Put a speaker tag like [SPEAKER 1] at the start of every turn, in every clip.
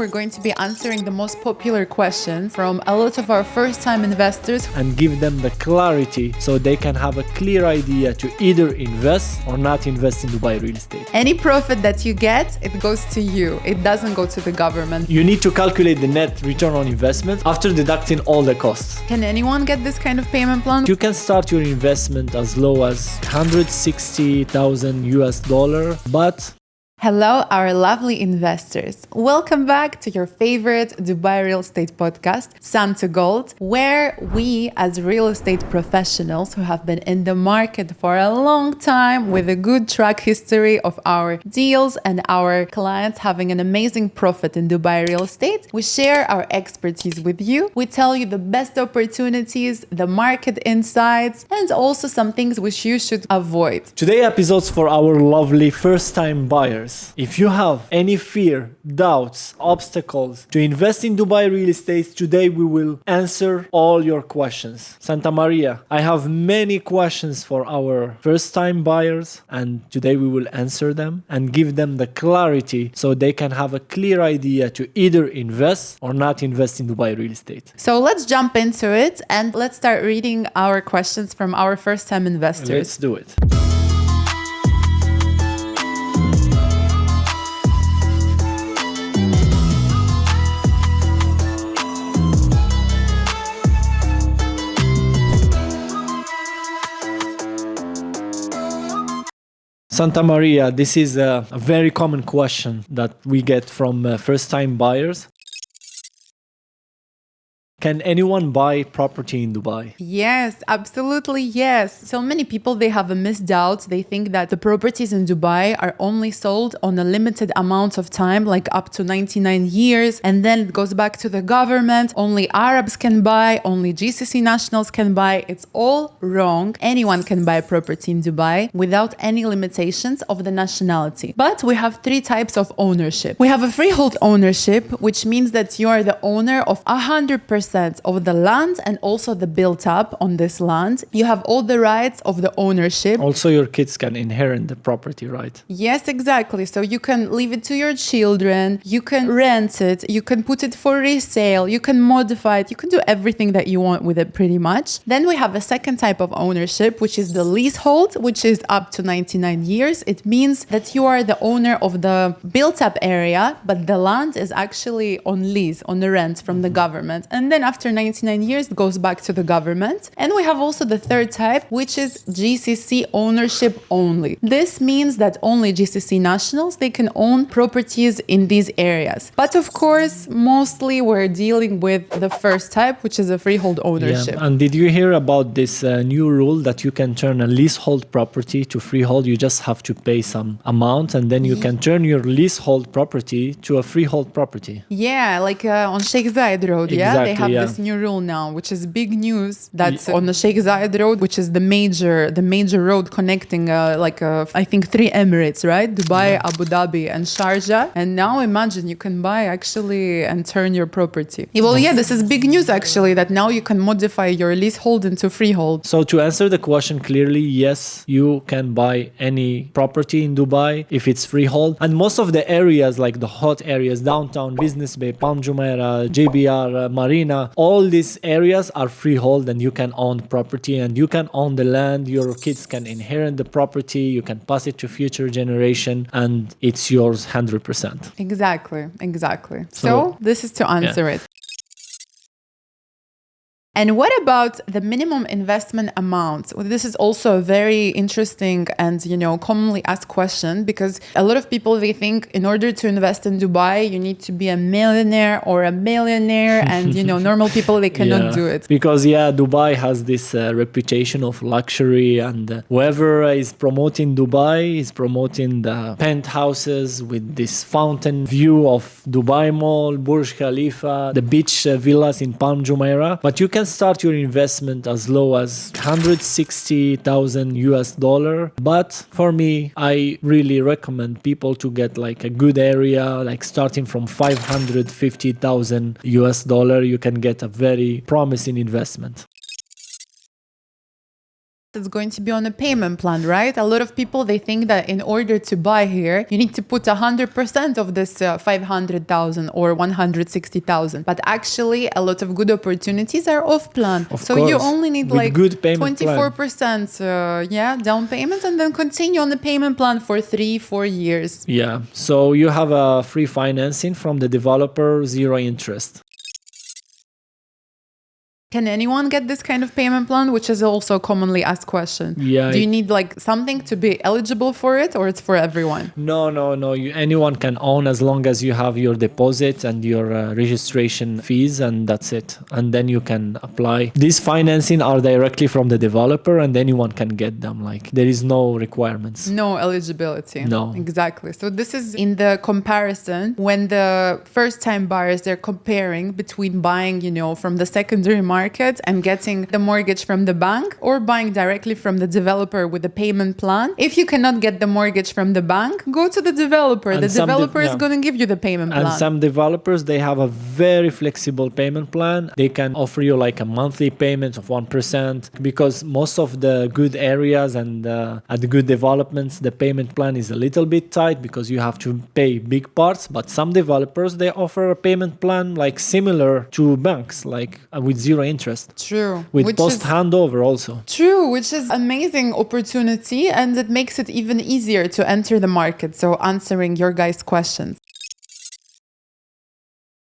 [SPEAKER 1] we're going to be answering the most popular questions from a lot of our first-time investors
[SPEAKER 2] and give them the clarity so they can have a clear idea to either invest or not invest in Dubai real estate.
[SPEAKER 1] Any profit that you get, it goes to you. It doesn't go to the government.
[SPEAKER 2] You need to calculate the net return on investment after deducting all the costs.
[SPEAKER 1] Can anyone get this kind of payment plan?
[SPEAKER 2] You can start your investment as low as $160,000, but
[SPEAKER 1] Hello, our lovely investors. Welcome back to your favorite Dubai real estate podcast, Santa Gold, where we as real estate professionals who have been in the market for a long time with a good track history of our deals and our clients having an amazing profit in Dubai real estate, we share our expertise with you. We tell you the best opportunities, the market insights, and also some things which you should avoid.
[SPEAKER 2] Today episode's for our lovely first-time buyers. If you have any fear, doubts, obstacles to invest in Dubai real estate, today we will answer all your questions. Santa-Maria, I have many questions for our first-time buyers, and today we will answer them and give them the clarity so they can have a clear idea to either invest or not invest in Dubai real estate.
[SPEAKER 1] So let's jump into it and let's start reading our questions from our first-time investors.
[SPEAKER 2] Let's do it. Santa-Maria, this is a very common question that we get from first-time buyers. Can anyone buy property in Dubai?
[SPEAKER 1] Yes, absolutely yes. So many people, they have a misdoubt. They think that the properties in Dubai are only sold on a limited amount of time, like up to 99 years. And then it goes back to the government. Only Arabs can buy, only GCC nationals can buy. It's all wrong. Anyone can buy property in Dubai without any limitations of the nationality. But we have three types of ownership. We have a freehold ownership, which means that you are the owner of 100% of the land and also the built up on this land. You have all the rights of the ownership.
[SPEAKER 2] Also, your kids can inherit the property, right?
[SPEAKER 1] Yes, exactly. So you can leave it to your children, you can rent it, you can put it for resale, you can modify it, you can do everything that you want with it pretty much. Then we have a second type of ownership, which is the leasehold, which is up to 99 years. It means that you are the owner of the built up area, but the land is actually on lease, on the rent from the government. And then after 99 years, it goes back to the government. And we have also the third type, which is GCC ownership only. This means that only GCC nationals, they can own properties in these areas. But of course, mostly we're dealing with the first type, which is a freehold ownership.
[SPEAKER 2] Yeah. And did you hear about this new rule that you can turn a leasehold property to freehold? You just have to pay some amount and then you can turn your leasehold property to a freehold property.
[SPEAKER 1] Yeah, like on Sheikh Zayed Road,
[SPEAKER 2] Exactly,
[SPEAKER 1] they have this new rule now, which is big news. That's on the Sheikh Zayed Road, which is the major road connecting I think 3 Emirates, right? Dubai, Abu Dhabi, and Sharjah. And now imagine you can buy actually and turn your property. Well, yeah, this is big news actually, that now you can modify your leasehold into freehold.
[SPEAKER 2] So to answer the question clearly, yes, you can buy any property in Dubai if it's freehold. And most of the areas, like the hot areas, downtown, Business Bay, Palm Jumeirah, JBR, Marina, all these areas are freehold and you can own property and you can own the land. Your kids can inherit the property. You can pass it to future generation and it's yours 100%.
[SPEAKER 1] Exactly. So this is to answer it. And what about the minimum investment amount? Well, this is also a very interesting and, commonly asked question, because a lot of people, they think in order to invest in Dubai, you need to be a millionaire or a millionaire. And, normal people, they cannot do it.
[SPEAKER 2] Because, Dubai has this reputation of luxury, and whoever is promoting Dubai is promoting the penthouses with this fountain view of Dubai Mall, Burj Khalifa, the beach villas in Palm Jumeirah. But you can start your investment as low as $160,000. But for me, I really recommend people to get like a good area, like starting from $550,000. You can get a very promising investment.
[SPEAKER 1] It's going to be on a payment plan, right? A lot of people, they think that in order to buy here, you need to put 100% of this 500,000 or 160,000. But actually, a lot of good opportunities are off plan. So you only need
[SPEAKER 2] with
[SPEAKER 1] like
[SPEAKER 2] good payment
[SPEAKER 1] 24% down payment, and then continue on the payment plan for 3-4 years.
[SPEAKER 2] Yeah. So you have a free financing from the developer, zero interest.
[SPEAKER 1] Can anyone get this kind of payment plan, which is also a commonly asked question?
[SPEAKER 2] Yeah.
[SPEAKER 1] Do you need like something to be eligible for it, or it's for everyone?
[SPEAKER 2] No. Anyone can own as long as you have your deposit and your registration fees, and that's it. And then you can apply. These financing are directly from the developer, and anyone can get them. Like there is no requirements.
[SPEAKER 1] No eligibility.
[SPEAKER 2] No.
[SPEAKER 1] Exactly. So this is in the comparison when the first-time buyers, they're comparing between buying, from the secondary market and getting the mortgage from the bank, or buying directly from the developer with a payment plan. If you cannot get the mortgage from the bank, go to the developer. And the developer is going to give you the payment plan.
[SPEAKER 2] And some developers, they have a very flexible payment plan. They can offer you like a monthly payment of 1%, because most of the good areas and at the good developments, the payment plan is a little bit tight because you have to pay big parts. But some developers, they offer a payment plan like similar to banks, like with zero interest.
[SPEAKER 1] True.
[SPEAKER 2] With post handover also.
[SPEAKER 1] True, which is amazing opportunity, and it makes it even easier to enter the market. So answering your guys' questions.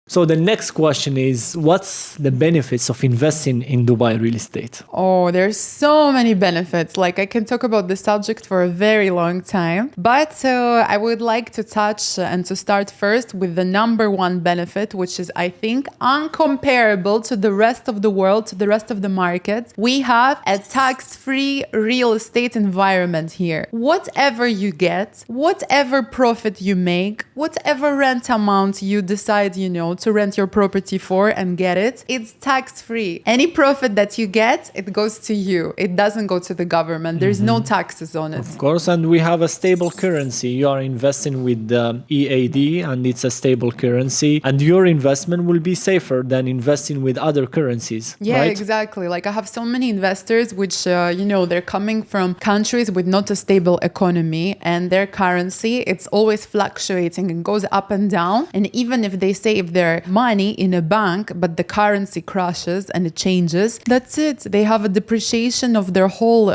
[SPEAKER 2] So the next question is, what's the benefits of investing in Dubai real estate?
[SPEAKER 1] Oh, there's so many benefits. Like I can talk about the subject for a very long time, but I would like to touch and to start first with the number one benefit, which is, I think, uncomparable to the rest of the world, to the rest of the markets. We have a tax-free real estate environment here. Whatever you get, whatever profit you make, whatever rent amount you decide, to rent your property for and get it, it's tax-free. Any profit that you get, it goes to you. It doesn't go to the government. There's no taxes on it.
[SPEAKER 2] Of course, and we have a stable currency. You are investing with the EAD, and it's a stable currency, and your investment will be safer than investing with other currencies.
[SPEAKER 1] Yeah,
[SPEAKER 2] right?
[SPEAKER 1] Exactly. Like I have so many investors which, they're coming from countries with not a stable economy, and their currency, it's always fluctuating and goes up and down. And even if they save their money in a bank, but the currency crashes and it changes, that's it. They have a depreciation of their whole,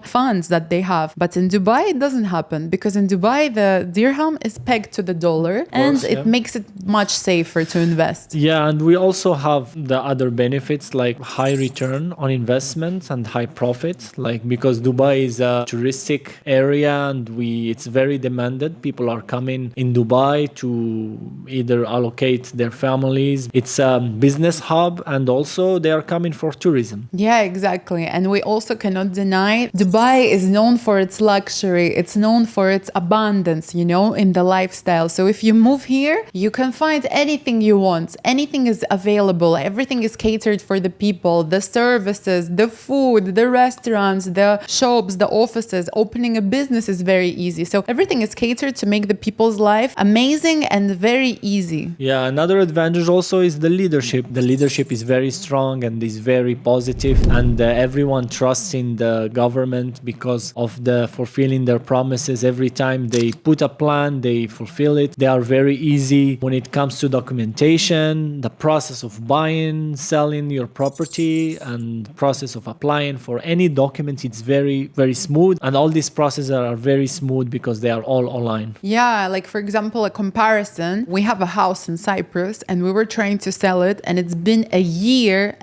[SPEAKER 1] funds that they have. But in Dubai, it doesn't happen, because in Dubai, the dirham is pegged to the dollar, and it makes it much safer to invest.
[SPEAKER 2] Yeah, and we also have the other benefits like high return on investment and high profit, like because Dubai is a touristic area and it's very demanded. People are coming in Dubai to either allocate their families. It's a business hub, and also they are coming for tourism.
[SPEAKER 1] Yeah, exactly. And we also cannot deny Dubai is known for its luxury. It's known for its abundance, in the lifestyle. So if you move here, you can find anything you want. Anything is available. Everything is catered for the people, the services, the food, the restaurants, the shops, the offices. Opening a business is very easy. So everything is catered to make the people's life amazing and very easy.
[SPEAKER 2] Yeah, another advantage also is the leadership. The leadership is very strong and is very positive, and everyone trusts in the government because of the fulfilling their promises. Every time they put a plan, they fulfill it. They are very easy when it comes to documentation, the process of buying, selling your property, and process of applying for any document. It's very, very smooth, and all these processes are very smooth because they are all online.
[SPEAKER 1] Yeah, like for example, a comparison. We have a house in Cyprus, and we were trying to sell it, and it's been a year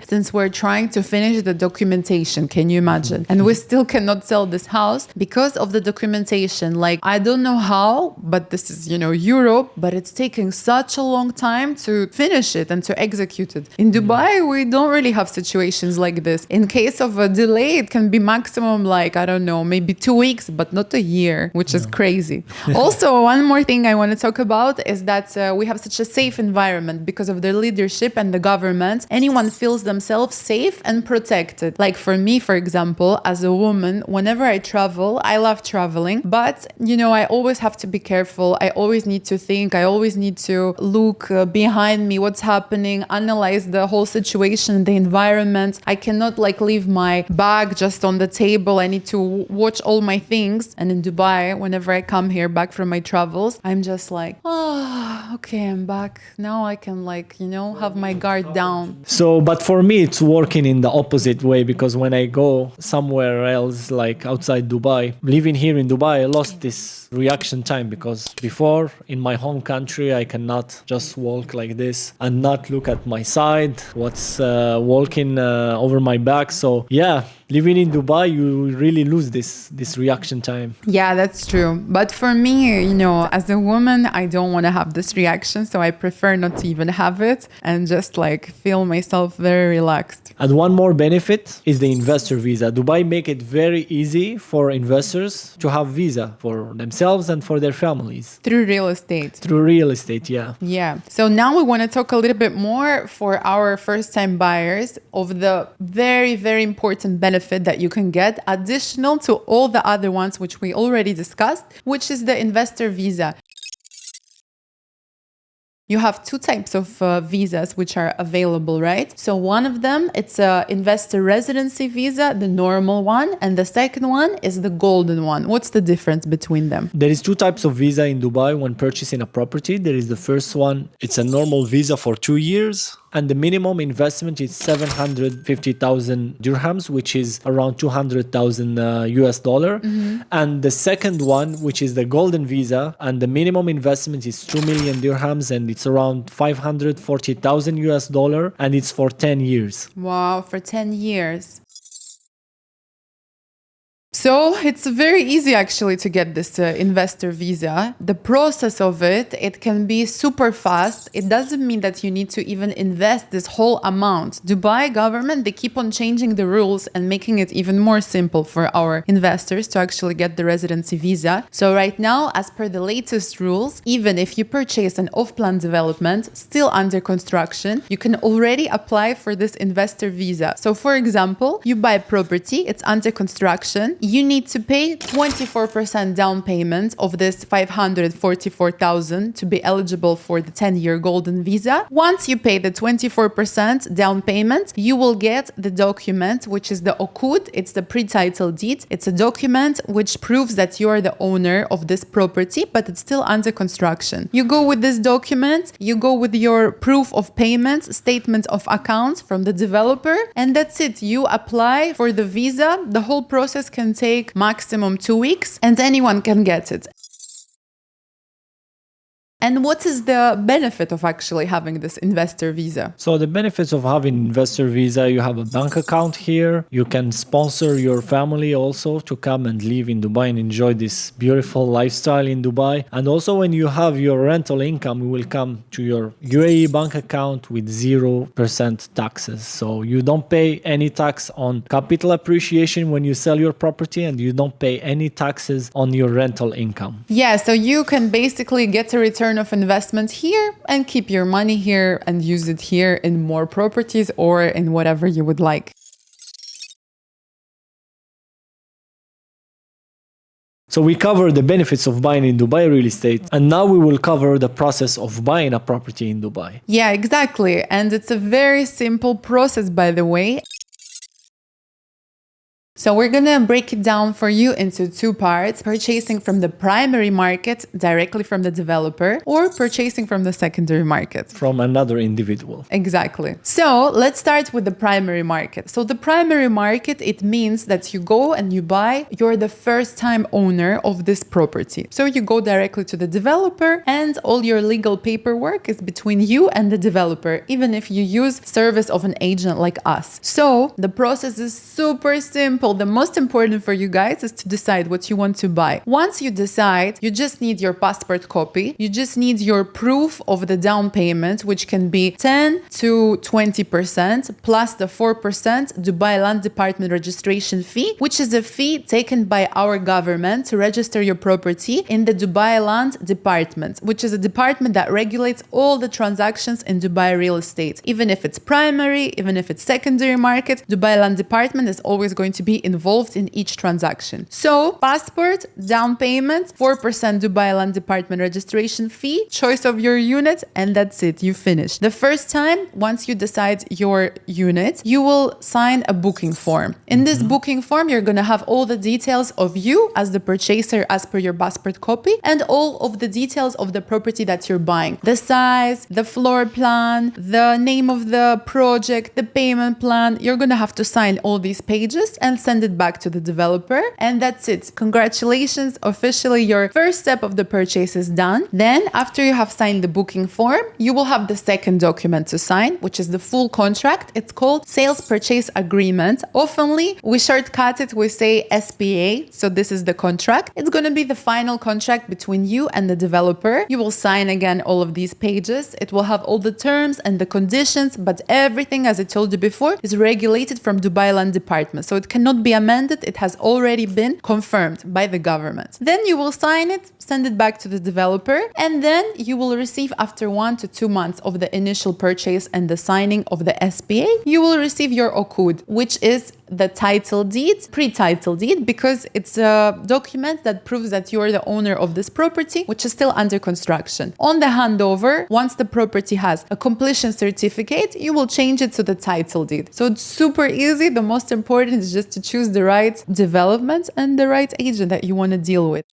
[SPEAKER 1] since we're trying to finish the documentation. Can you imagine? And we still cannot sell this house because of the documentation. Like, I don't know how, but this is, Europe, but it's taking such a long time to finish it and to execute it. In Dubai, we don't really have situations like this. In case of a delay, it can be maximum like, I don't know, maybe 2 weeks, but not a year, which is crazy. Also, one more thing I want to talk about is that we have such such a safe environment because of their leadership and the government. Anyone feels themselves safe and protected. Like for me, for example, as a woman, whenever I travel, I love traveling, but I always have to be careful. I always need to think. I always need to look behind me, what's happening, analyze the whole situation, the environment. I cannot leave my bag just on the table. I need to watch all my things. And in Dubai, whenever I come here back from my travels, I'm just okay, I'm back. Now I can have my guard down.
[SPEAKER 2] So, but for me, it's working in the opposite way, because when I go somewhere else, like outside Dubai, living here in Dubai, I lost this reaction time, because before in my home country, I cannot just walk like this and not look at my side, what's walking over my back. So yeah, living in Dubai, you really lose this reaction time.
[SPEAKER 1] Yeah, that's true. But for me, as a woman, I don't want to have this reaction. So I prefer not to even have it and just feel myself very relaxed.
[SPEAKER 2] And one more benefit is the investor visa. Dubai make it very easy for investors to have visa for themselves and for their families.
[SPEAKER 1] Through real estate.
[SPEAKER 2] Through real estate, yeah.
[SPEAKER 1] Yeah. So now we want to talk a little bit more for our first-time buyers of the very, very important benefit that you can get additional to all the other ones which we already discussed, which is the investor visa. You have two types of visas which are available, right? So one of them, it's a investor residency visa, the normal one, and the second one is the golden one. What's the difference between them?
[SPEAKER 2] There is two types of visa in Dubai when purchasing a property. There is the first one, it's a normal visa for 2 years. And the minimum investment is 750,000 dirhams, which is around 200,000 US dollar. Mm-hmm. And the second one, which is the golden visa, and the minimum investment is 2 million dirhams, and it's around 540,000 US dollar, and it's for 10 years.
[SPEAKER 1] Wow, for 10 years. So it's very easy actually to get this investor visa. The process of it can be super fast. It doesn't mean that you need to even invest this whole amount. Dubai government, they keep on changing the rules and making it even more simple for our investors to actually get the residency visa. So right now, as per the latest rules, even if you purchase an off-plan development still under construction, you can already apply for this investor visa. So for example, you buy a property, it's under construction. You need to pay 24% down payment of this 544,000 to be eligible for the 10-year golden visa. Once you pay the 24% down payment, you will get the document, which is the okud. It's the pre-title deed. It's a document which proves that you are the owner of this property, but it's still under construction. You go with this document, you go with your proof of payment, statement of account from the developer, and that's it. You apply for the visa. The whole process can take maximum 2 weeks and anyone can get it. And what is the benefit of actually having this investor visa?
[SPEAKER 2] So the benefits of having investor visa, you have a bank account here. You can sponsor your family also to come and live in Dubai and enjoy this beautiful lifestyle in Dubai. And also when you have your rental income, it will come to your UAE bank account with 0% taxes. So you don't pay any tax on capital appreciation when you sell your property, and you don't pay any taxes on your rental income.
[SPEAKER 1] Yeah, so you can basically get a return of investment here and keep your money here and use it here in more properties or in whatever you would like.
[SPEAKER 2] So we covered the benefits of buying in Dubai real estate, and now we will cover the process of buying a property in Dubai.
[SPEAKER 1] Yeah, exactly. And it's a very simple process, by the way. So we're going to break it down for you into two parts: purchasing from the primary market directly from the developer, or purchasing from the secondary market.
[SPEAKER 2] From another individual.
[SPEAKER 1] Exactly. So let's start with the primary market. So the primary market, it means that you go and you buy, you're the first time owner of this property. So you go directly to the developer and all your legal paperwork is between you and the developer, even if you use service of an agent like us. So the process is super simple. simple. The most important for you guys is to decide what you want to buy. Once you decide, you just need your passport copy. You just need your proof of the down payment, which can be 10 to 20% plus the 4% Dubai Land Department registration fee, which is a fee taken by our government to register your property in the Dubai Land Department, which is a department that regulates all the transactions in Dubai real estate. Even if it's primary, even if it's secondary market, Dubai Land Department is always going to be involved in each transaction. So, passport, down payment, 4% Dubai Land Department registration fee, choice of your unit, and that's it. You finish. The first time, once you decide your unit, you will sign a booking form. In this booking form, you're going to have all the details of you as the purchaser as per your passport copy and all of the details of the property that you're buying. The size, the floor plan, the name of the project, the payment plan. You're going to have to sign all these pages and send it back to the developer. And that's it. Congratulations. Officially, your first step of the purchase is done. Then, after you have signed the booking form, you will have the second document to sign, which is the full contract. It's called Sales Purchase Agreement. Oftenly, we shortcut it, we say SPA. So this is the contract. It's going to be the final contract between you and the developer. You will sign again all of these pages. It will have all the terms and the conditions, but everything, as I told you before, is regulated from Dubai Land Department. So it cannot be amended. It has already been confirmed by the government. Then you will sign it, send it back to the developer, and then you will receive after 1 to 2 months of the initial purchase and the signing of the SPA, you will receive your okud, which is the title deed, pre-title deed, because it's a document that proves that you are the owner of this property, which is still under construction. On the handover, once the property has a completion certificate, you will change it to the title deed. So it's super easy. The most important is just to choose the right development and the right agent that you want to deal with.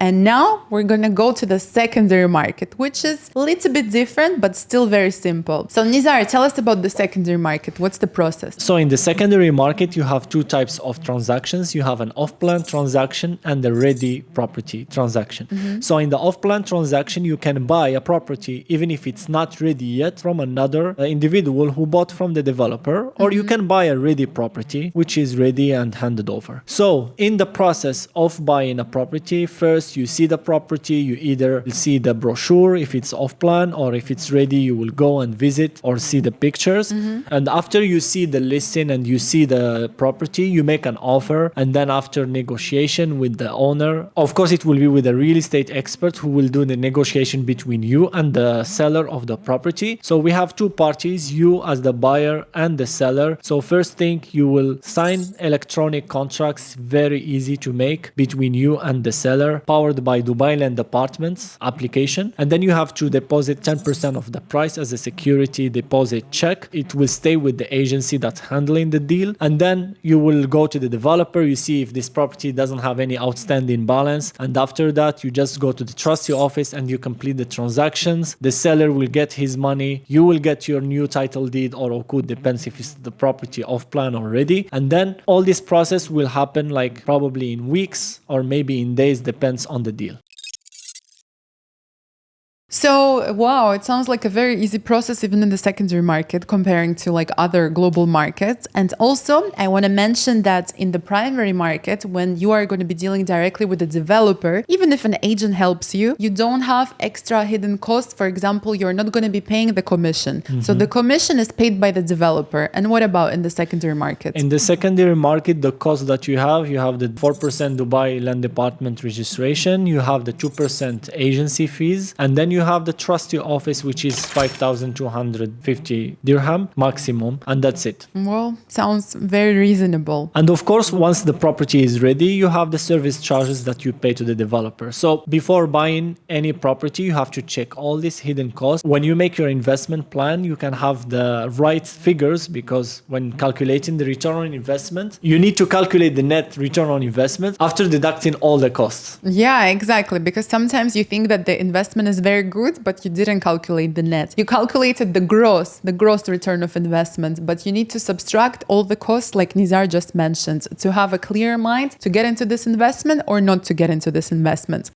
[SPEAKER 1] And now we're going to go to the secondary market, which is a little bit different, but still very simple. So Nizar, tell us about the secondary market. What's the process?
[SPEAKER 2] So in the secondary market, you have two types of transactions. You have an off-plan transaction and a ready property transaction. So in the off-plan transaction, you can buy a property, even if it's not ready yet, from another individual who bought from the developer, or you can buy a ready property, which is ready and handed over. So in the process of buying a property, first you see the property, you either see the brochure if it's off plan, or if it's ready, you will go and visit or see the pictures. And after you see the listing and you see the property, you make an offer. And then after negotiation with the owner, of course, it will be with a real estate expert who will do the negotiation between you and the seller of the property. So we have two parties, you as the buyer and the seller. So first thing, you will sign electronic contracts, very easy to make, between you and the seller, powered by Dubai Land Department's application. And then you have to deposit 10% of the price as a security deposit check. It will stay with the agency that's handling the deal. And then you will go to the developer, you see if this property doesn't have any outstanding balance. And after that, you just go to the trustee office and you complete the transactions. The seller will get his money. You will get your new title deed or okud, depends if it's the property off plan already. And then all this process will happen like probably in weeks or maybe in days, depends on the deal.
[SPEAKER 1] So, wow, it sounds like a very easy process even in the secondary market comparing to like other global markets. And also, I want to mention that in the primary market, when you are going to be dealing directly with the developer, even if an agent helps you, you don't have extra hidden costs. For example, you're not going to be paying the commission. So the commission is paid by the developer. And what about in the secondary market?
[SPEAKER 2] In the secondary market, the cost that you have the 4% Dubai Land Department registration, you have the 2% agency fees, and then you have the trustee office, which is 5,250 dirham maximum, and that's it.
[SPEAKER 1] Well, sounds very reasonable.
[SPEAKER 2] And of course, once the property is ready, you have the service charges that you pay to the developer. So before buying any property, you have to check all these hidden costs. When you make your investment plan, you can have the right figures, because when calculating the return on investment, you need to calculate the net return on investment after deducting all the costs.
[SPEAKER 1] Yeah, exactly. Because sometimes you think that the investment is very good, but you didn't calculate the net. You calculated the gross return of investment, but you need to subtract all the costs like Nizar just mentioned to have a clear mind to get into this investment or not to get into this investment.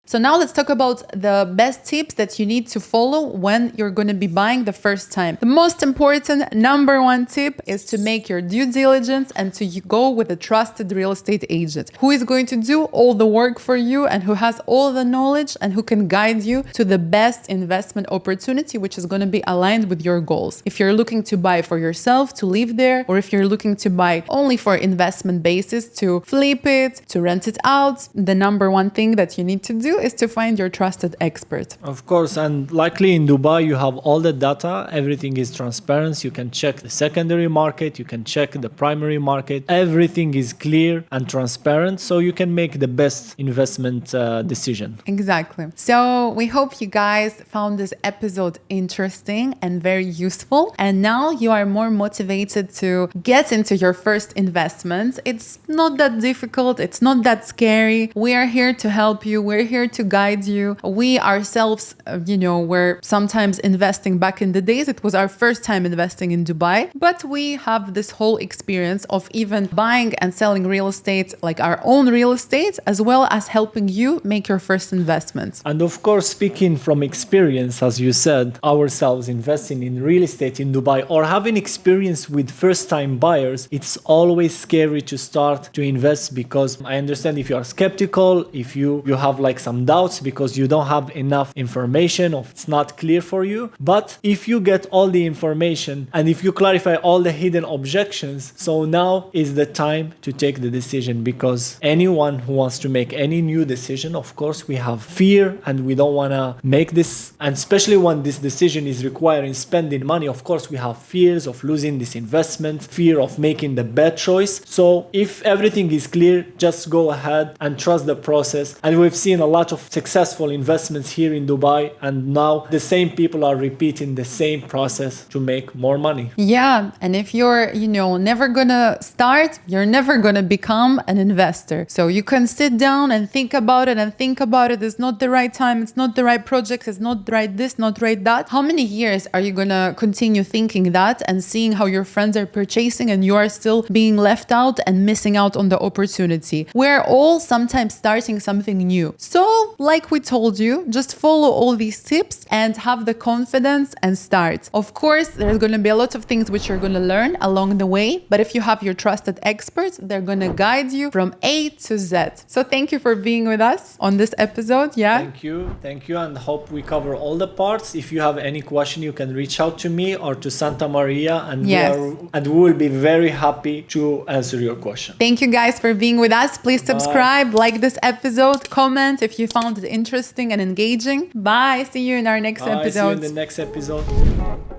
[SPEAKER 1] So now let's talk about the best tips that you need to follow when you're going to be buying the first time. The most important number one tip is to make your due diligence and to go with a trusted real estate agent who is going to do all the work for you and who has all the knowledge and who can guide you to the best investment opportunity, which is going to be aligned with your goals. If you're looking to buy for yourself to live there, or if you're looking to buy only for investment basis to flip it, to rent it out, the number one thing that you need to do is to find your trusted expert.
[SPEAKER 2] Of course, and likely in Dubai, you have all the data. Everything is transparent. You can check the secondary market. You can check the primary market. Everything is clear and transparent, so you can make the best investment decision.
[SPEAKER 1] Exactly. So we hope you guys found this episode interesting and very useful. And now you are more motivated to get into your first investment. It's not that difficult. It's not that scary. We are here to help you. We're here to guide you. We ourselves, were sometimes investing back in the days. It was our first time investing in Dubai, but we have this whole experience of even buying and selling real estate, like our own real estate, as well as helping you make your first investment.
[SPEAKER 2] And of course, speaking from experience, as you said, ourselves investing in real estate in Dubai or having experience with first-time buyers, it's always scary to start to invest, because I understand if you are skeptical, if you have like some doubts because you don't have enough information or it's not clear for you. But if you get all the information and if you clarify all the hidden objections, so now is the time to take the decision, because anyone who wants to make any new decision, of course, we have fear and we don't want to make this, and especially when this decision is requiring spending money, of course, we have fears of losing this investment, fear of making the bad choice. So if everything is clear, just go ahead and trust the process. And we've seen a lot of successful investments here in Dubai, and now the same people are repeating the same process to make more money.
[SPEAKER 1] Yeah, and if you're, never gonna start, you're never gonna become an investor. So you can sit down and think about it. It's not the right time. It's not the right project. It's not right this, not right that. How many years are you gonna continue thinking that and seeing how your friends are purchasing and you are still being left out and missing out on the opportunity? We're all sometimes starting something new. So like we told you, just follow all these tips and have the confidence and start. Of course, there's going to be a lot of things which you're going to learn along the way, but if you have your trusted experts, they're going to guide you from A to Z. So thank you for being with us on this episode. Yeah.
[SPEAKER 2] Thank you, and hope we cover all the parts. If you have any question, you can reach out to me or to Santa-Maria, and we will be very happy to answer your question.
[SPEAKER 1] Thank you guys for being with us. Please subscribe, like this episode, comment if you found it interesting and engaging. Bye. See you in our next episode.
[SPEAKER 2] See you in the next episode.